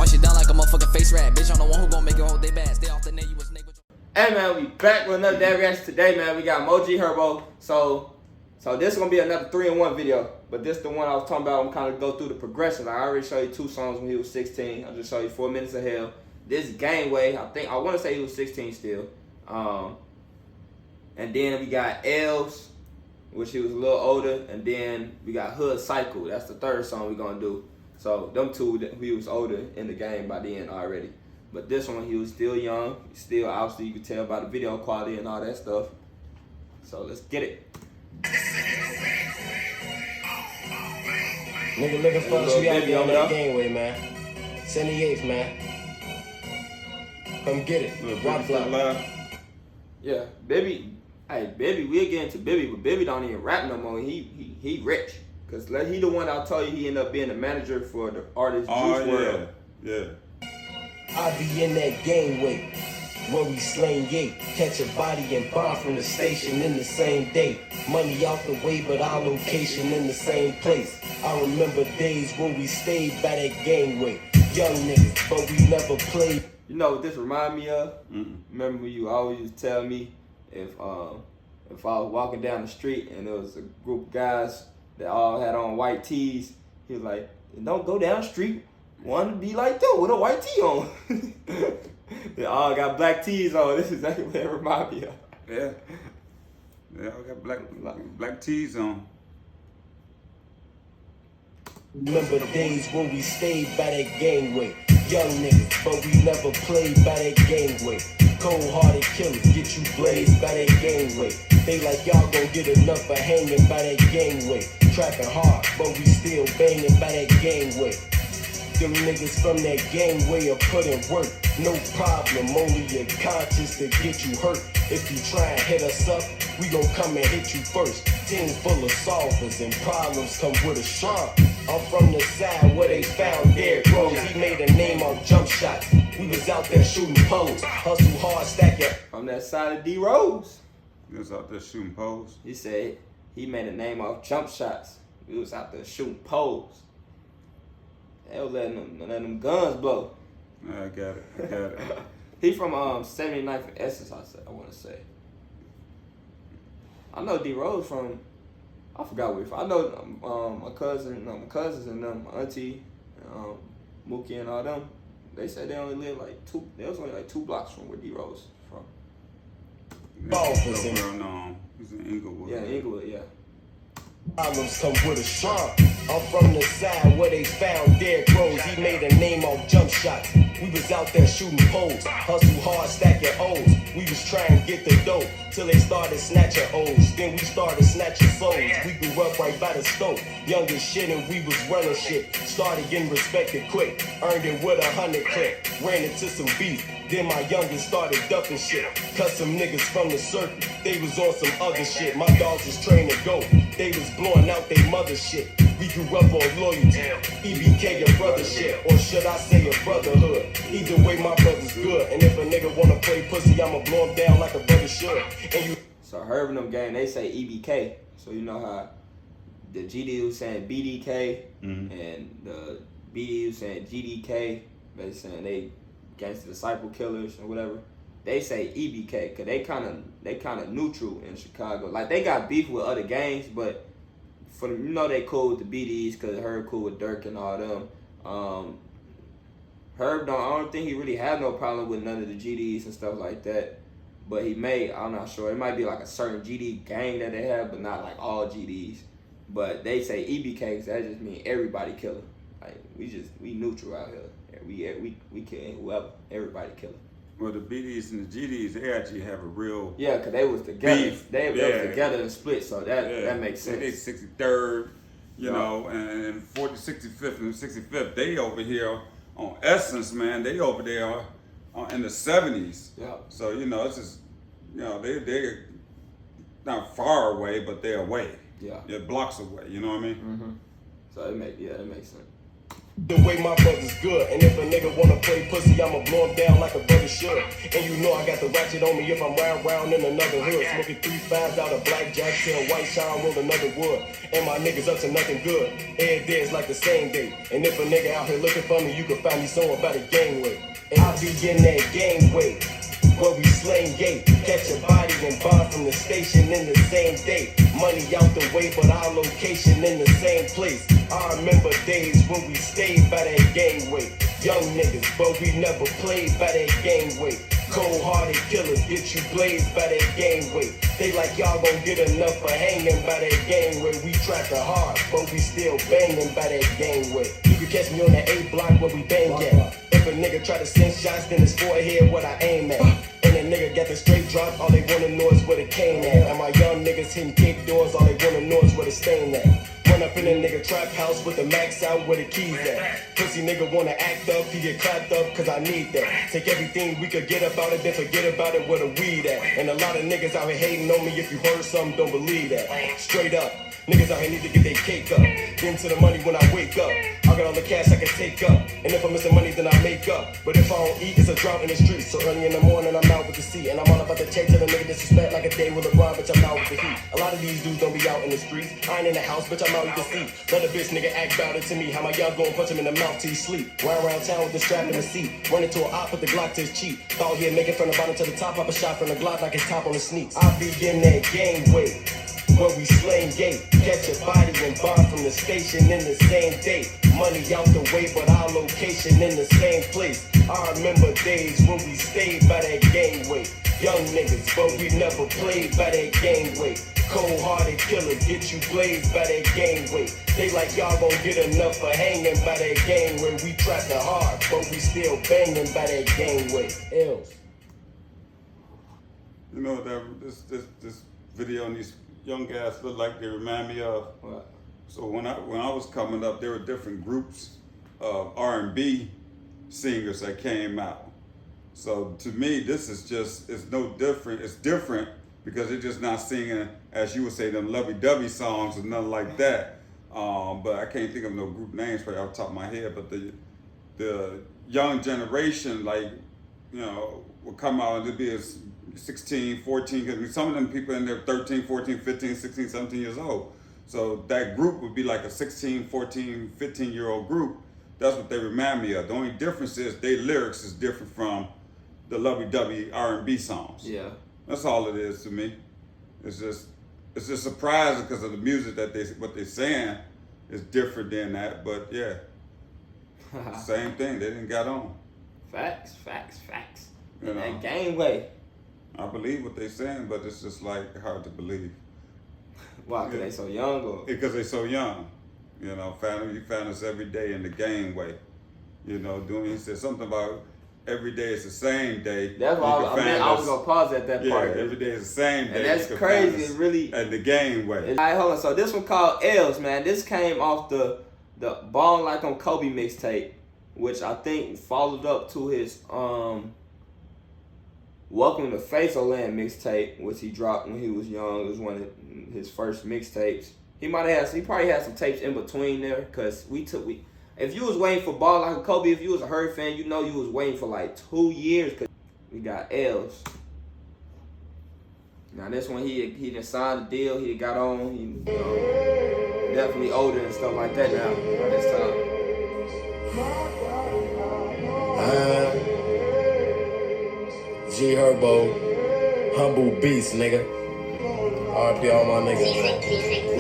Wash it down like a motherfucking face rat. Bitch, I'm the one who gon' make it hold they bad. Stay off the net, you a snake with your... Hey man, we back with another day reaction today, man. We got more G Herbo. So this is gonna be another 3-in-1 video. But this the one I was talking about. I'm kind of go through the progression. Like, I already showed you 2 songs when he was 16. I'll just show you 4 Minutes of Hell. This Gangway, I want to say he was 16 still. And then we got L's, which he was a little older. And then we got Hood Cycle. That's the 3rd song we're gonna do. So them 2, he was older in the game by then already. But this one, he was still young. Still, obviously, you can tell by the video quality and all that stuff. So let's get it. Nigga looking for us, we out there on that Gangway, man. 78th, man. Come get it. Rock block. Yeah, Baby. Hey, Baby, we'll get into Baby, but Baby don't even rap no more. He rich. Cause he the one I told you he ended up being the manager for the artist Juice WRLD. Yeah. I be in that Gangway where we slang gate, catch a body and bomb from the station in the same day. Money out the way, but our location in the same place. I remember days when we stayed by that Gangway. Young niggas, but we never played. You know what this remind me of? Remember when you always used to tell me if I was walking down the street and there was a group of guys that all had on white tees, he was like, don't go down the street. Want to be like them with a white tee on. They all got black tees on. This is exactly what it remind me of. Yeah. They all got black tees on. Remember days when we stayed by that Gangway. Young niggas, but we never played by that Gangway. Cold-hearted killers get you blazed by that Gangway. They like y'all gon' get enough for hanging by that Gangway. Trapping hard, but we still banging by that Gangway. Them niggas from that Gangway are putting work. No problem, only your conscience to get you hurt. If you try and hit us up, we gon' come and hit you first. Team full of solvers and problems come with a shark. I'm from the side where they found Derrick Rose. He made a name on jump shots. We was out there shooting poles. Hustle hard, stack it. From that side of D Rose. He was out there shooting poles. He said he made a name off jump shots. We was out there shooting poles. They was letting them guns blow. I got it. He from 79th and Essence, I want to say. I know D Rose from, I forgot where. I know my cousins and them, my auntie, Mookie and all them. They said they only live like 2. They was only like 2 blocks from where D Rose is from. He's in Inglewood. Yeah, Inglewood. Yeah. Problems come with a shark. I'm from the side where they found Derrick Rose. He made a name off jump shots. We was out there shooting poles. Hustle hard, stacking O's. We was trying to get the dope till they started snatching O's. Then we started snatching souls. We grew up right by the stove. Young as shit and we was running shit. Started getting respected quick. Earned it with 100 click. Ran into some beef. Then my youngest started ducking shit. Cut some niggas from the circuit. They was on some other shit. My dogs was trained to go. They was blowing out they mother shit. We grew up on loyalty. EBK your brother shit. Or should I say a brotherhood? Either way my brother's good. And if a nigga wanna play pussy, I'ma blow him down like a brother should. And you. So Herb and them gang, they say EBK. So you know how the GD was saying BDK and the BD was saying GDK. They saying they Gangsta Disciple Killers or whatever. They say EBK because they kind of neutral in Chicago. Like they got beef with other gangs, but for them, you know they cool with the BDs because Herb cool with Dirk and all them. Herb I don't think he really had no problem with none of the GDs and stuff like that. But he may, I'm not sure. It might be like a certain GD gang that they have, but not like all GDs. But they say EBK because that just means everybody killer. Like we neutral out here. We kill whoever, everybody killer. Well, the BDs and the GDs, they actually have a real because they was together. Beef. They was together and split, so that makes sense. They 63rd, you know, and 40, 65th and 65th. They over here on Essence, man. They over there in the 70s. Yeah. So you know, it's just they're not far away, but they're away. Yeah. They're blocks away. You know what I mean? So it makes sense. The way my brother's good, and if a nigga wanna play pussy, I'ma blow him down like a brother should. And you know I got the ratchet on me if I'm round in another hood. Smoking 3 5s out of blackjack till white shine roll another wood. And my niggas up to nothing good. Every day is like the same day. And if a nigga out here looking for me, you can find me somewhere by the gangway. And I be in that gangway, where we slang gate. Catch a body and bond from the station in the same day. Money out the way, but our location in the same place. I remember days when we stayed by that gangway. Young niggas, but we never played by that gangway. Cold-hearted killers get you blazed by that gangway. They like y'all gon' get enough for hanging by that gangway. We track hard, but we still banging by that gangway. You can catch me on that 8 block where we bang at. If a nigga try to send shots, then it's forehead what I aim at. And a nigga got the straight drop, all they wanna know is where the cane at. And my young niggas hitting kick doors, all they wanna know is where the stain at. Run up in a nigga trap house with the max out where the keys at. Pussy nigga wanna act up, he get clapped up cause I need that. Take everything we could get about it, then forget about it where the weed at. And a lot of niggas out here hating on me, if you heard something, don't believe that. Straight up, niggas out here need to get their cake up. Get into the money when I wake up. I got all the cash I can take up. And if I'm missing money, then I make up. But if I don't eat, it's a drought in the streets. So early in the morning, I'm out with the sea. And I'm all about the check to the nigga disrespect like a day with LeBron, bitch, I'm out with the heat. A lot of these dudes don't be out in the streets. I ain't in the house, bitch, I'm out with the seat. Let a bitch nigga act about it to me. How my young gon' punch him in the mouth till he sleep. Run around town with the strap in the seat. Run into an op with the Glock to his cheek. Thought he'd make it from the bottom to the top. Pop a shot from the Glock, knock his top on the sneak. I be in that gangway, where we slang gate. Catch a body and bond from the station in the same day. Money out the way, but our location in the same place. I remember days when we stayed by that gangway. Young niggas, but we never played by that gangway. Cold-hearted killers get you blazed by that gangway. They like y'all gon' get enough for hanging by that gangway. We track the hard, but we still banging by that gangway. L's. You know that this video and these young guys look like they remind me of. What? So when I was coming up, there were different groups of R&B singers that came out. So to me, this is just, it's no different. It's different because they're just not singing, as you would say, them lovey-dovey songs or nothing like that. But I can't think of no group names right off the top of my head. But the young generation, like, you know, will come out and it'll be 16, 14, because some of them people in there 13, 14, 15, 16, 17 years old. So that group would be like a 16, 14, 15-year-old group. That's what they remind me of. The only difference is their lyrics is different from the lovey-dovey R&B songs. Yeah. That's all it is to me. It's just surprising because of the music that what they're saying is different than that. But yeah, same thing. They didn't got on. Facts. You In know. that gangway. I believe what they're saying, but it's just like hard to believe. Why? Because they so young or? Because they're so young. You know, you find us every day in the gangway. You know, he said something about every day is the same day. That's why I was gonna pause at that part. Yeah, every day is the same day. And that's crazy. It really. At the gangway. All right, hold on. So this one called L's, man. This came off the Ballin' Like I'm Kobe mixtape, which I think followed up to his Welcome to Faceland mixtape, which he dropped when he was young. It was one of his first mixtapes. He probably had some tapes in between there, cause if you was waiting for Ball Like a Kobe, if you was a Herd fan, you know you was waiting for like 2 years, cause we got L's. Now this one he done signed a deal, he got on, he definitely older and stuff like that now by this time. G Herbo, humble beast, nigga. RP all my niggas.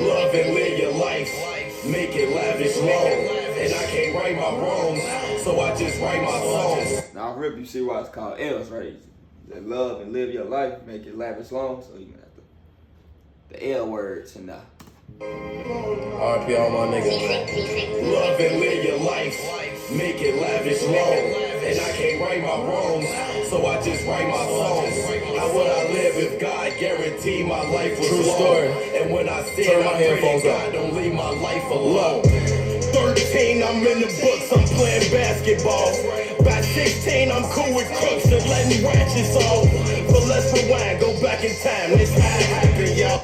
Love and live your life, make it lavish long. And I can't right my wrongs, so I just write my songs. Now Rip, you see why it's called L's, right? That love and live your life, make it lavish long, so you got the L words and RP all my niggas. Love and live your life, make it lavish long. And I can't right my wrongs, so I just write my songs. How would I live if God guaranteed my life was true story? And when I stand, I pray God don't leave my life alone. 13, I'm in the books, I'm playing basketball. By 16, I'm cool with crooks and letting ratchets off. But let's rewind, go back in time, this how it happened, y'all.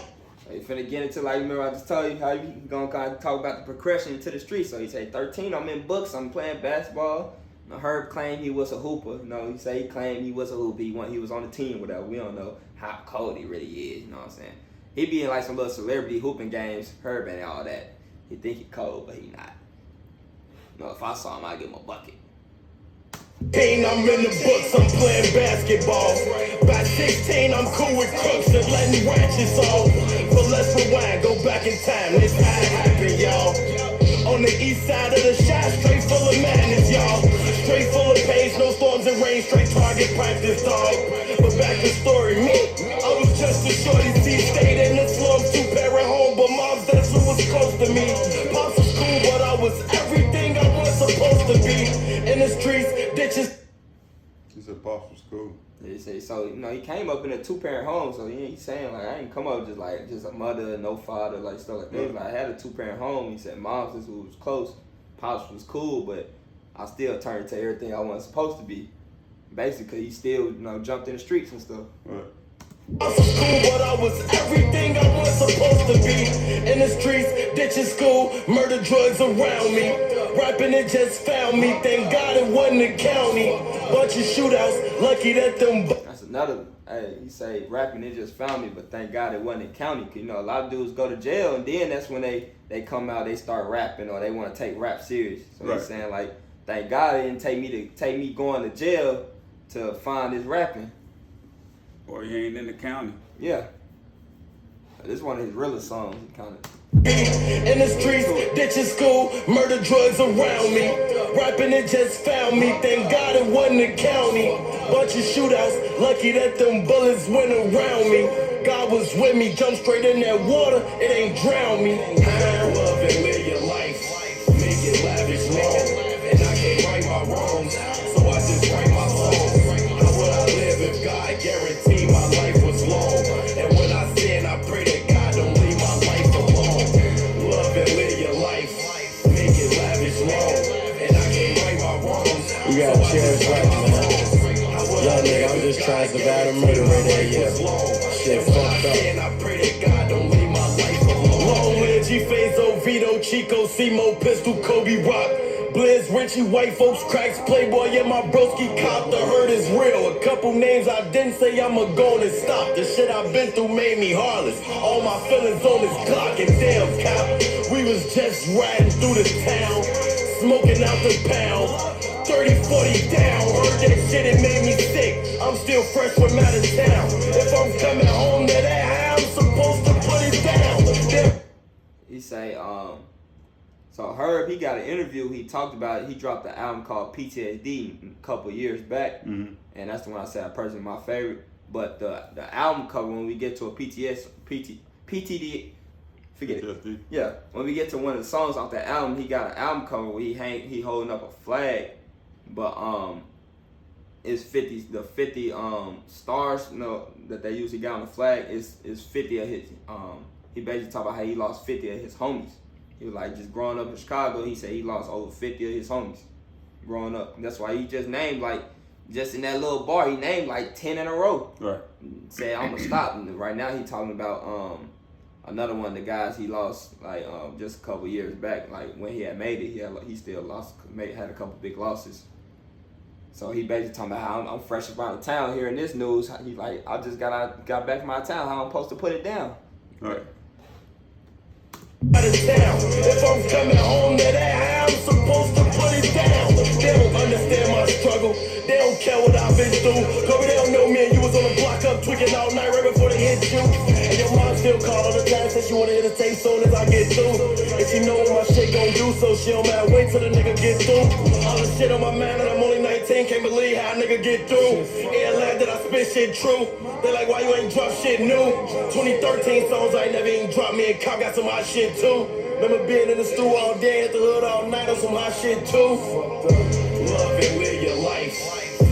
you finna get into, like, remember I just told you how you gonna kind of talk about the progression to the streets. So he say 13, I'm in books, I'm playing basketball. Herb claimed he was a hooper. He say he claimed he was a hooper. He was on the team, whatever. We don't know how cold he really is. You know what I'm saying? He be in like some little celebrity hooping games. Herb ain't all that. He think he cold, but he not. If I saw him, I'd give him a bucket. I'm in the books, I'm playing basketball. By 16, I'm cool with crooks and letting ratchets off. But let's rewind, go back in time. This how it happened, y'all. On the east side of the shot, straight full of madness, y'all. Straight full of pain, snowstorms and rain, straight target practice, dog. But back to story, me, I was just a shorty, stayed in the slums, 2-parent home, but mom's that's who was close to me. Pops was cool, but I was everything I was supposed to be. In the streets, ditches. He said Pops was cool. He say so. He came up in a 2-parent home, so he ain't saying like I ain't come up just a mother, no father, like stuff like that. Like, I had a 2-parent home. He said mom's is who was close, Pops was cool, but I still turned to everything I wasn't supposed to be. Basically, he still jumped in the streets and stuff. Right. I was cool, but I was everything I was supposed to be. In the streets, ditches, school, murder, drugs around me. Rapping, it just found me. Thank God it wasn't the county. Bunch of shootouts, lucky that them. That's another. Hey, he say rapping, it just found me, but thank God it wasn't in county. 'Cause, a lot of dudes go to jail, and then that's when they come out, they start rapping, or they want to take rap serious. So right. He's saying like, thank God it didn't take me going to jail to find this rapping. Or he ain't in the county. Yeah. This is one of his realest songs. He kind of. In the streets, ditches, school, murder, drugs around me. Rapping, it just found me. Thank God it wasn't the county. Bunch of shootouts, lucky that them bullets went around me. God was with me, jump straight in that water, it ain't drown me. I love and live your life, make it lavish, long. And I can't right my wrongs, so I just write my songs. How would I live if God guaranteed my life was long? And when I sin, I pray that God don't leave my life alone. Love and live your life, make it lavish, long. And I can't right my wrongs. You gotta cherish life, man. Young nigga, I'm just trying to survive a murder right there, yeah. Shit fucked up. And I pray that God don't leave my life alone. Long live G-Fazo, Vito, Chico, Simo, Pistol, Kobe, Rock. Blizz, Richie, white folks, cracks, Playboy, yeah, my broski cop. The hurt is real. A couple names I didn't say, I'ma go and stop. The shit I've been through made me heartless. All my feelings on this clock, and damn, cop. We was just riding through the town, smoking out the pound. 30, 40 down, heard that shit, it made me sick. I'm still fresh from out of town. If I'm coming home to that house, I'm supposed to put it down. He say, so Herb, he got an interview, he talked about it. He dropped an album called PTSD a couple years back, and that's the one I said I personally my favorite. But the album cover, when we get to a PTD, forget it. Yeah, when we get to one of the songs off that album, he got an album cover where he holding up a flag, but it's 50 stars that they usually got on the flag is 50 of his he basically talked about how he lost 50 of his homies. He was like, just growing up in Chicago, he said he lost over 50 of his homies growing up. And that's why he just named just in that little bar, he named 10 in a row. Right. Said I'm gonna stop. And right now he talking about another one of the guys he lost just a couple years back. When he had made it, he still had a couple big losses. So he basically talking about how I'm fresh around the town hearing this news. He's like, I just got back from my town. How I'm supposed to put it down? Right. Out of town. If I'm coming home to that house, I'm supposed to put it down. They don't understand my struggle. They don't care what I've been through. Kobe, they don't know me and you was on the block up tweaking all night right before they hit you. And your mom still call all the time, says she wanna hear the tape soon as I get through. And she know what my shit gon' do, so she don't matter, wait till the nigga get through. All the shit on my mind and I'm only 19, can't believe how a nigga get through. Yeah, lad that I spit shit true. They like, why you ain't drop shit new? 2013 songs I ain't never even dropped, me and Cop got some hot shit too. Remember being in the stew all day, at the hood all night on some hot shit too. Love and live your life,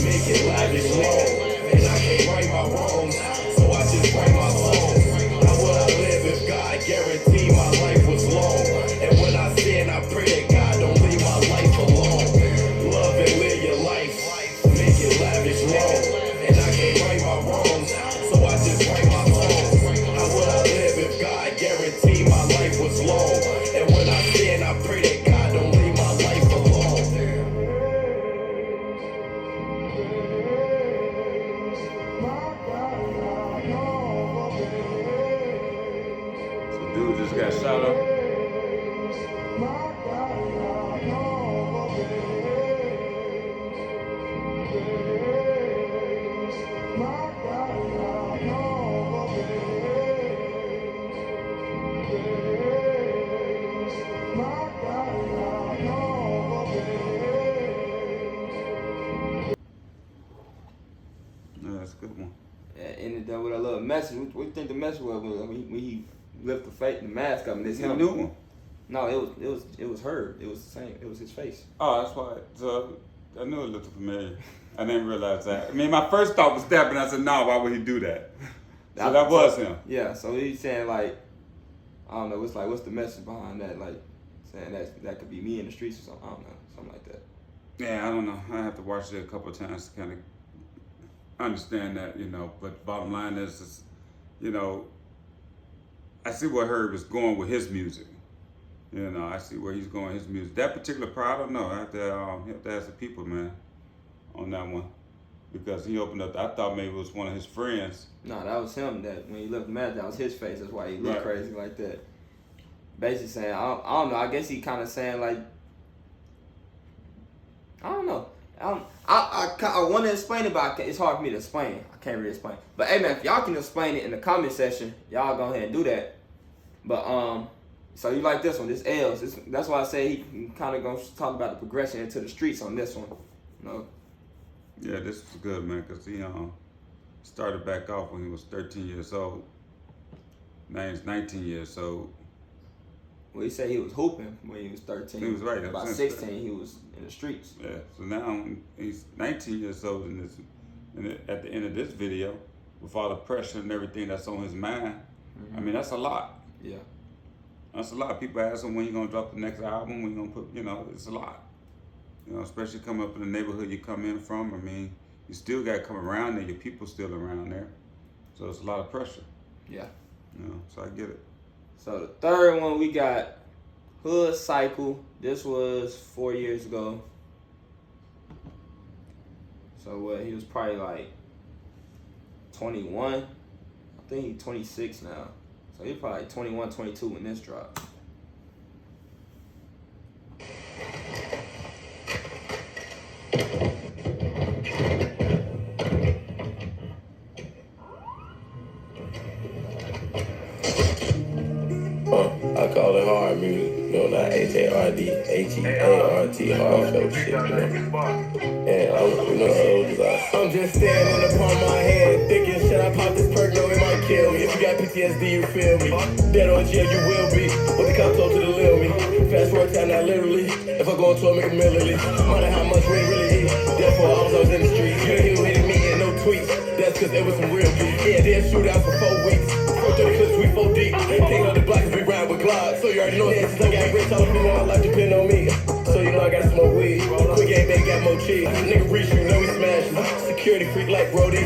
make it lavish, long. And I can't right my wrongs, so I just write my songs. How would I live if God guaranteed my life was long? And when I sin, I pray that God don't leave my life alone. Love and live your life, make it lavish, long. And I can't right my wrongs, so I just write my songs. How would I live if God guaranteed message? What you think the message was when he lifted the mask up and it's him? He knew him. No, it was her. It was the same. It was his face. Oh, that's why. So I knew it looked familiar. I didn't realize that. I mean, my first thought was that, but I said, no, why would he do that? So that was him. Yeah. So he's saying like, I don't know. It's like, what's the message behind that? Like saying that could be me in the streets or something. I don't know, something like that. Yeah, I don't know. I have to watch it a couple of times to kind of understand that, you know. But bottom line is, you know, I see where Herb is going with his music. You know, I see where he's going with his music. That particular part, I don't know. I have to ask the people, man, on that one. Because he opened up, I thought maybe it was one of his friends. No, that was him. That when he left the mask, that was his face. That's why he looked crazy like that. Basically saying, I don't know. I guess he kind of saying like, I don't know. I want to explain it, but it's hard for me to explain. I can't really explain. But hey, man, if y'all can explain it in the comment section, y'all go ahead and do that. But so you like this one? This L's. That's why I say he kind of gonna talk about the progression into the streets on this one. You know? Yeah, this was good, man, because he started back off when he was 13 years old. Now he's 19 years old. Well, he said he was hooping when he was 13. He was right. About 16, he was in the streets. Yeah, so now he's 19 years old at the end of this video, with all the pressure and everything that's on his mind. I mean, that's a lot. Yeah. That's a lot. People ask him when you're going to drop the next album, when you're going to put, you know, it's a lot. You know, especially coming up in the neighborhood you come in from. I mean, you still got to come around there. Your people still around there. So it's a lot of pressure. Yeah. You know, so I get it. So the third one we got Hood Cycle. This was 4 years ago. So what? He was probably like 21. I think he's 26 now. So he's probably like 21, 22 when this dropped. I call it hard music, you know, not H-A-R-D, H-E-A-R-T, hard show shit, you know. And I'm just standing upon my head, thinking, should I pop this perk? No, it might kill me. If you got PTSD, you feel me. Dead or in jail, you will be. What the cops told you to live me. Fast forward time, not literally. If I go on tour, make a millility. Wonder how much rent really is. Therefore, I was in the streets. You hear hitting me and no tweets. That's cause it was some real beef. Yeah, they shoot out for 4 weeks. 430 clips, we 4 deep. Can't on the block, we ride with Glock. So you already know that since I got rich, all the people in my life depend on me. So you know I got smoke weed. Quick game, they got more cheese. Nigga reach you, know we smashing. Security freak like Brody.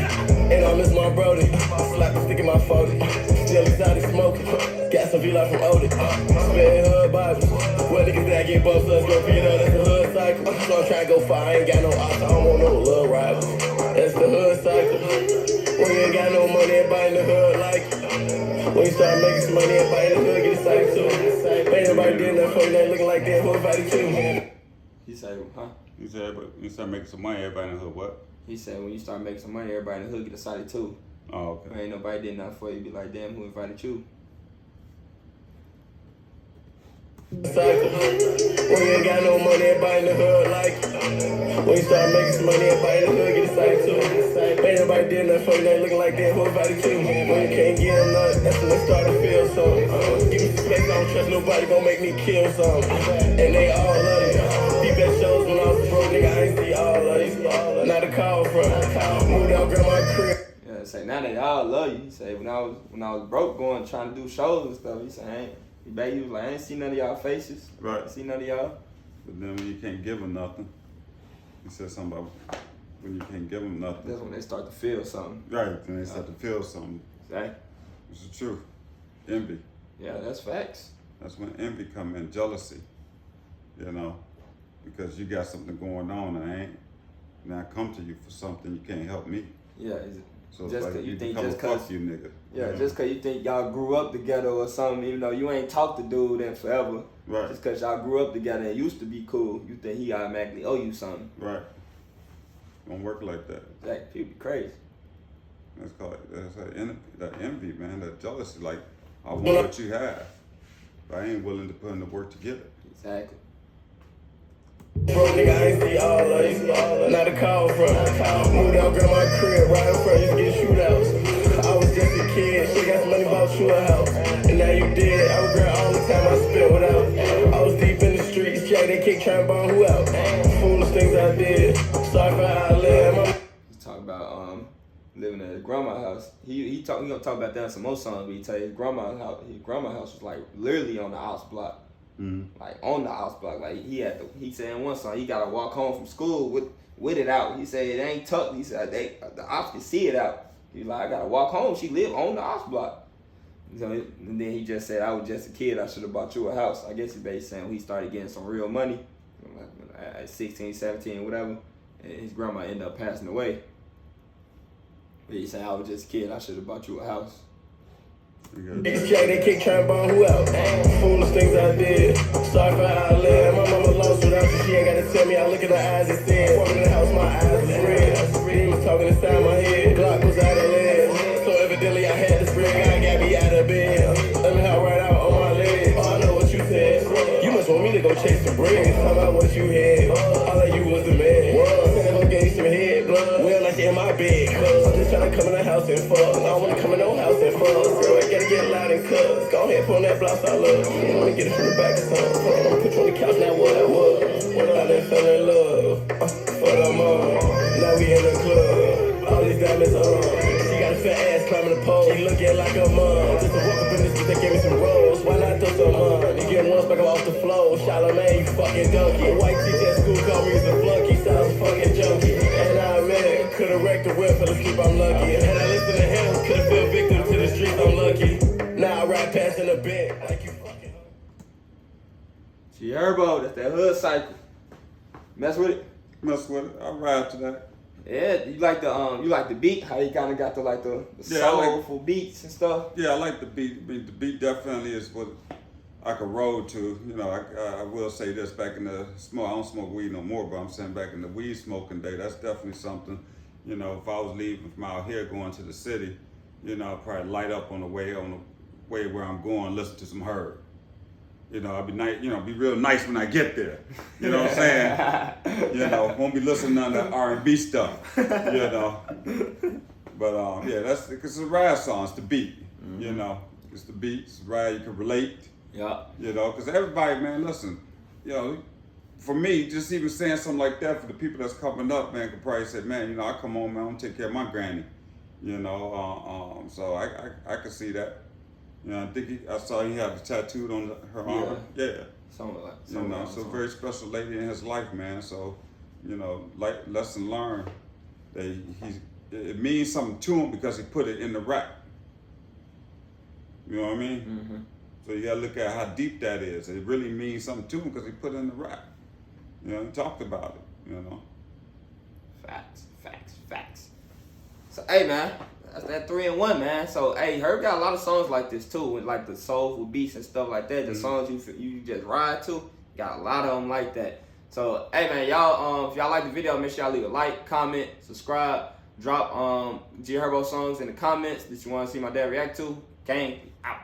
And I miss my Brody. Slap the stick in my 40. Still exotic smoking. Got some V-Life from Odie. Spitting hood Bible. Well, niggas that get bumped, so let's go for, you know, that's the hood cycle. So I'm trying to go far, I ain't got no ops, I don't want no little rivals. That's the hood cycle. When you ain't got no money, everybody in the hood like it. When you start making some money, everybody in the hood get excited too. Ain't nobody did nothing for you, they looking like that, who invited you? He said, huh? You said, but you start making some money, everybody in the hood, what? He said, when you start making some money, everybody in the hood get excited too. Oh, okay. When ain't nobody did nothing for you, be like, damn, who invited you? Cycle. When you ain't got no money, everybody in the hood like it. When you start making some money, everybody in the hood get excited too. Ain't nobody did nothing for you, they looking like that, who invited you? When you can't get them nothing, that's when they start to feel something. Give me some space, I don't trust nobody, gon' make me kill something. And they all love you. Deep at shows when I was broke, nigga, I ain't see all of you. Not a call from, moved out grandma's crib. Yeah, say now they all love you. He said when I was broke going trying to do shows and stuff, he said he was like, I ain't see none of y'all faces. Right. I see none of y'all. But then when you can't give them nothing, he said something about when you can't give them nothing. That's when they start to feel something. Right, then they start to feel something. Exactly. It's the truth. Envy. Yeah, that's facts. That's when envy come in, jealousy. You know, because you got something going on and I come to you for something, you can't help me. Yeah, So it's just like cause you think become just a cause fuck you nigga. Yeah, you know? just cause you think y'all grew up together or something, even though you ain't talked to dude in forever. Right. Just cause y'all grew up together and used to be cool, you think he automatically owe you something. Right. Don't work like that. Like, people be crazy. That's that envy, man, that jealousy. Like, I want what you have, but I ain't willing to put in the work to get it. Exactly. Bro, nigga, I ain't see all of you. Not a call from, moved out grandma's crib, right in front, used to get shootouts. I was just a kid. Jack, they kick trying to bomb who out. Foolish things I did. Sorry for how I live. He's talking about living at his grandma's house. He gonna talk about that in some more songs, but he tell you his grandma's house was like literally on the house block. Like on the house block. Like he said in one song he gotta walk home from school with it out. He said it ain't tucked. He said the ops can see it out. He's like, I gotta walk home. She live on the house block. So and then he just said, I was just a kid. I should have bought you a house. I guess he's basically saying when he started getting some real money at 16, 17, whatever, and his grandma ended up passing away. But he said, I was just a kid. I should have bought you a house. Jack, they kick trying to bomb who out. Foolish things I did. Sorry for how I live. My mama lost without you. She ain't gotta tell me. I look at her eyes and said, walking in the house, my eyes was red. He was talking inside my head. Glock was out of lead. So evidently I had to spring. I got me out of bed. Let me hop right out on my legs. Oh, I know what you said. You must want me to go chase some bread. Talk about what you had. All of you was the man. Send her gave you some head. Well, like in my bed. I'm just trying to come in the house and fuck. I don't wanna come in no house and fuck. Girl, I gotta get loud and cuss. Go ahead, put on that blouse I love. I wanna get it from the back of some. I'm gonna put you on the couch now. What I was. What I done fell in love. For the mom. Now we in the club. All these diamonds on. She got a fat ass climbing the pole. She looking like a mom. Just to walk up in this bitch that gave me some rolls. Why not throw some on? You getting one back off the floor. Charlamagne, you fucking donkey. A white teacher at school called me as a flunky. Sounds fucking junkie. And I man, could've wrecked the whip, fell asleep, I'm lucky. And I listened to him, could've fell victim to the streets, I'm lucky. Now I ride past in the bed like you fucking. G Herbo, that's that hood cycle. Mess with it. Mess with it. I ride to that. Yeah, you like the beat? How you kind of got the soulful beats and stuff? Yeah, I like the beat. I mean, the beat definitely is what I could roll to. You know, I will say this, back in the smoke, I don't smoke weed no more, but I'm saying back in the weed smoking day, that's definitely something. You know, if I was leaving from out here going to the city, you know, I'd probably light up on the way where I'm going, listen to some Herb. You know, I'd be nice, you know, be real nice when I get there. You know what I'm saying? You know, won't be listening to that R&B stuff. You know, but yeah, that's because it's a ride song. It's the beat. You know, it's the beat. It's ride. You can relate. Yeah. You know, because everybody, man, listen. You know, for me, just even saying something like that for the people that's coming up, man, could probably say, man, you know, I come home, man, I'm gonna take care of my granny. You know, so I could see that. You know, I think I saw he had it tattooed on her arm. Yeah. Something like that. You know, so very special lady in his life, man. So, you know, like lesson learned that it means something to him because he put it in the rap. You know what I mean? Mm-hmm. So you gotta look at how deep that is. It really means something to him because he put it in the rap. You know, he talked about it. You know. Facts. So hey, man. That's that 3-in-1, man. So, hey, Herb got a lot of songs like this, too, with, like, the soulful beats and stuff like that. The songs you just ride to, got a lot of them like that. So, hey, man, y'all, if y'all like the video, make sure y'all leave a like, comment, subscribe, drop G Herbo songs in the comments that you want to see my dad react to. Gang, out.